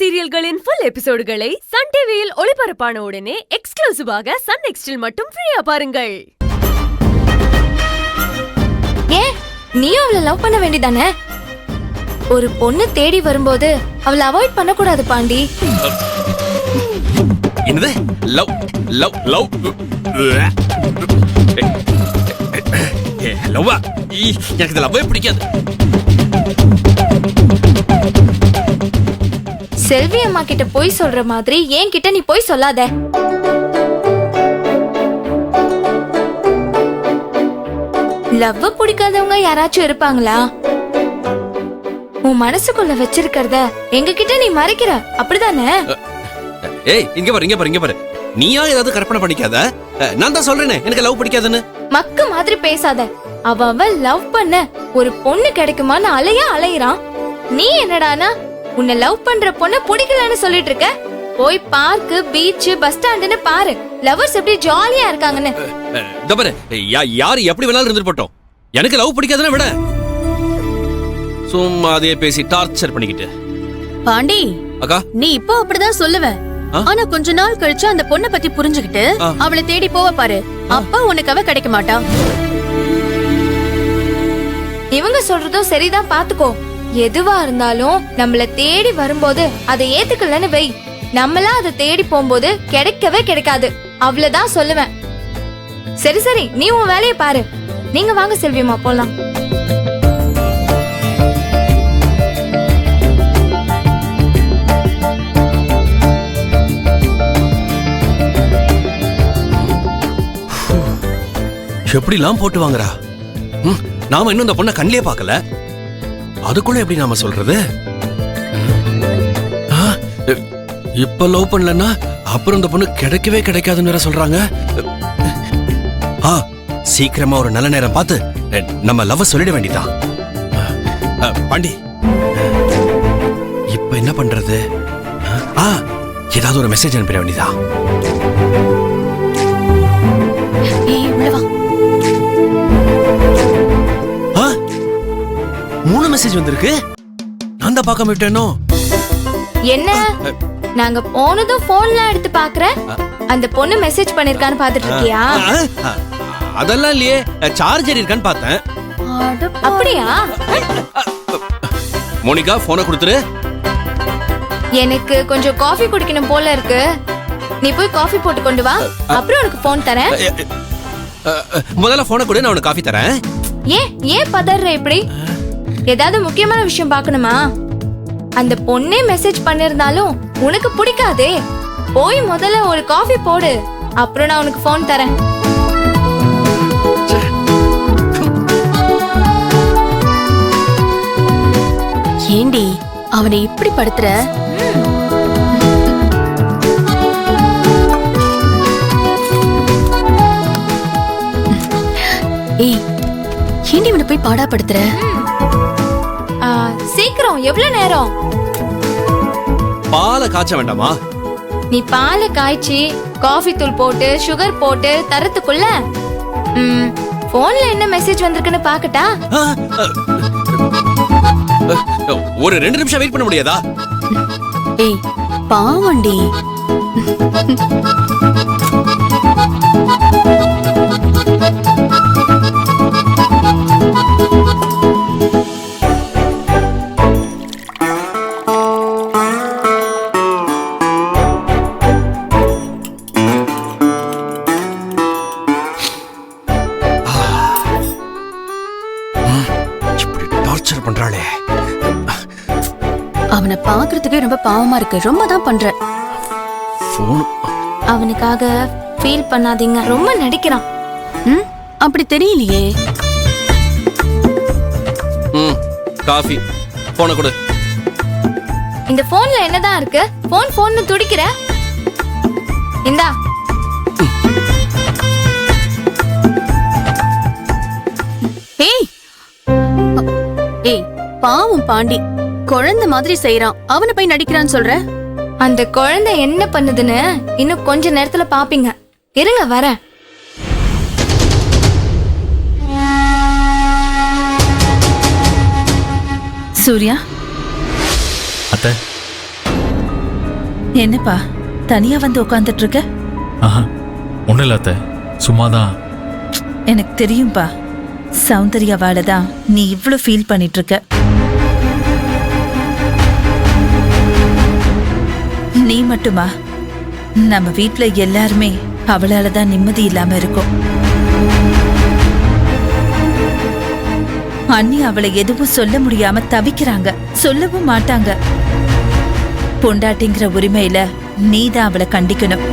சீரியல்களின் full எபிசோடுகளை Sun டிவியில் ஒளிபரப்பான உடனே எக்ஸ்க்ளூசிவாக சன் நெக்ஸ்டில் மட்டும் ஃப்ரீயா பாருங்கள். ஏன் நீயும் அவளை லவ் பண்ண வேண்டியதானே? ஒரு பொண்ணு தேடி வரும்போது அவளை அவாய்ட் பண்ண கூடாது பாண்டி. என்னது லவ் லவ் லவ் லவ்வா? எனக்கு இந்த லவ்வே பிடிக்காது. செல்வி அம்மா கிட்ட போய் சொல்ற மாதிரி ஏன் கிட்ட நீ போய் சொல்லாத. லவ் பிடிக்காதவங்க யாராச்சும் இருப்பாங்களா? உன் மனசுக்குள்ள வச்சிருக்கிறத எங்க கிட்ட நீ மறைக்கிற, அப்படிதானே? ஏய், இங்க பாரு இங்க பாரு இங்க பாரு. நீயா ஏதாவது கற்பனை பண்ணிக்காத. நான் தான் சொல்றேனே எனக்கு லவ் பிடிக்காதுன்னு. மக்கு மாதிரி பேசாத. அவ லவ் பண்ண ஒரு பொண்ணு கிடைக்குமான்னு அலையிறான். நீ என்னடானா உன்னை லவ் பண்ற பொண்ணு பிடிக்கலன்னு சொல்லிட்டு இருக்க. போய் பார்க்கு, பீச், பஸ் ஸ்டாண்டுன்னு பாரு. லவர்ஸ் எப்படி ஜாலியா இருக்காங்கன்னு. யாரு எப்படி வேணாலும் இருந்துட்டு போட்டோம். எனக்கு லவ் பிடிக்காதுன்னு விட. சும்மா அதே பேசி டார்ச்சர் பண்ணிக்கிட்டு. பாண்டி அக்கா, நீ இப்போ அப்படிதான் சொல்லுவ. ஆனா கொஞ்ச நாள் கழிச்சு அந்த பொண்ணை பத்தி புரிஞ்சுக்கிட்டு அவளை தேடி போவ பாரு. அப்பா உனக்கு அவ கிடைக்க மாட்டா. இவங்க சொல்றதும் சரிதான், பாத்துக்கோ. எதுவா இருந்தாலும் நம்மள தேடி வரும்போது அதை ஏத்துக்கலன்னு வை. நம்மளா அதை தேடி போகும்போது கிடைக்கவே கிடைக்காது. அவ்வளவுதான் சொல்லுவேன். சரி சரி, நீ உன் வேலையை பாரு. நீங்க வாங்க செல்வியம்மா, போலாம். எப்படிலாம் போட்டு வாங்குறா. நாம இன்னும் இந்த பொண்ணை கண்ணிலே பார்க்கல. அதுக்குள்ள எப்படி நாம சொல்றது? இப்ப லவ் பண்ணலன்னா அப்புறம் இந்த பொண்ணு கிடைக்கவே கிடைக்காதுன்னு வேற சொல்றாங்க. சீக்கிரமா ஒரு நல்ல நேரம் பார்த்து நம்ம லவ் சொல்லிட வேண்டியதான். பாண்டி, இப்ப என்ன பண்றது? ஏதாவது ஒரு மெசேஜ் அனுப்பிட வேண்டியதா? மூணு மெசேஜ் வந்திருக்கு. நான் தான் பார்க்க விட்டேனோ. என்ன நாங்க போனதும் போன்ல எடுத்து பாக்குற? அந்த பொண்ணு மெசேஜ் பண்ணிருக்கான்னு பாத்துட்டு இருக்கியா? அதெல்லாம் இல்லையே, சார்ஜர் இருக்கான்னு பார்த்தேன். அப்படியா? மோனிகா, போனை கொடுத்துரு. எனக்கு கொஞ்சம் காஃபி குடிக்கணும் போல இருக்கு. நீ போய் காஃபி போட்டு கொண்டு வா, அப்புறம் உனக்கு போன் தரேன். முதல்ல போனை கொடு, நான் உனக்கு காஃபி தரேன். ஏன் பதற இப்படி? ஏதாவது முக்கியமான விஷயம் பார்க்கணுமா? அந்த பொண்ணே மெசேஜ் பண்ணிருந்தாலும் உனக்கு பிடிக்காதே. போய் முதல்ல ஒரு காஃபி போடு, அப்புறம் நான் உனக்கு போன் தரேன். ஏண்டி அவனை இப்படி படுத்துற? ஏய், ஏண்டி இவனை போய் பாடாப்படுத்துற? சீக்கிரம், எவ்வளவு நேரம்? பாலை காய்ச்ச வேண்டாமா? நீ பாலை காய்ச்சி காஃபி தூள் போட்டு சுகர் போட்டு தரத்துக்குள்ள போன்ல என்ன மெசேஜ் வந்திருக்குன்னு பாக்கட்டா? ஒரு 2 நிமிஷம் வெயிட் பண்ண முடியாதா? ஏய் பாவண்டி. பண்றாளே. அவனை பாக்குறதுக்கே ரொம்ப பாவமா இருக்கு. ரொம்ப தான் பண்ற. அவனுக்காக ஃபீல் பண்ணாதீங்க, ரொம்ப நடிக்கிறான். அப்படி தெரியலையே. காஃபி, போன கொடு. இந்த போன்ல என்னதான் இருக்கு? போன் துடிக்கிற. இந்தா. ஏய் பாவம் பாண்டி, குழந்தை மாதிரி செய்யறான். அவனை போய் நடிக்கிறான்னு சொல்ற? அந்த குழந்தை என்ன பண்ணுதுன்னு இன்னும் கொஞ்ச நேரத்துல பாப்பீங்க. இருங்க, வரேன். சூர்யா, அத்தை, என்னப்பா தனியா வந்து உட்காந்துட்டு இருக்க? ஆஹா ஒன்றும் இல்லை அத்தை, சும்மாதான். எனக்கு தெரியும்பா, சௌந்தர்யாவால தான் நீ இவ்ளோ ஃபீல் பண்ணிட்டு இருக்க. நீ மட்டுமா? நம்ம வீட்ல எல்லாருமே அவளால தான் நிம்மதி இல்லாம இருக்கும். அண்ணி அவளை எதுவும் சொல்ல முடியாம தவிக்கிறாங்க, சொல்லவும் மாட்டாங்க. பொண்டாட்டிங்கிற உரிமையில நீதான் அவளை கண்டிக்கணும்.